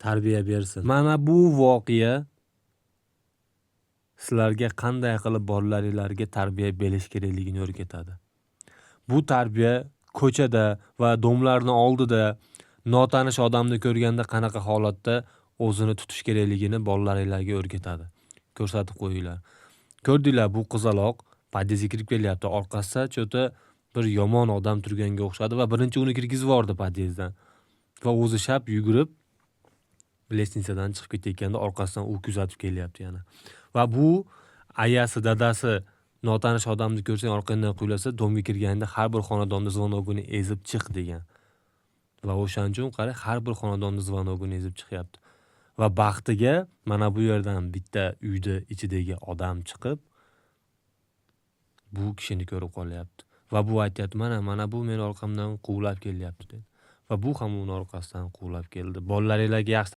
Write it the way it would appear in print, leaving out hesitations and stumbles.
tarbiya bersin. Mana bu voqea sizlarga qanday qilib bolalaringlarga tarbiya berish kerakligini o'rgatadi. Bu tarbiya ko'chada va domlarning oldida notanish odamni ko'rganda qanaqa holatda o'zini tutish kerakligini bolalaringlarga o'rgatadi. Ko'rsatib qo'yinglar. Ko'rdinglar, bu qizaloq podyezga kirib kelyapti. Orqasida cho'ta bir yomon odam turganga o'xshadi va birinchi uni kirgizib yubordi podyezdan. Va o'zi shap yugurib lestnitsadan chiqib ketayotganda orqasidan u kuzatib kelyapti yana. Va bu ayasi, dadasi notanish odamni ko'rsang orqangdan quylasa, domga kirganda har bir xonadonda zvonogini ezib chiq degan. Va o'shaning uchun qarang, har bir xonadonda zvonogini ezib chiqyapti. Va baxtiga mana bu yerdan bitta uyda ichidagi odam chiqib bu kishini ko'rib qolyapti. Va bu aytayapti, mana bu meni orqamdan quvlab kelyapti dedi. Va bu ham uni orqasidan quvlab keldi. Bolalaringlarga yaxshi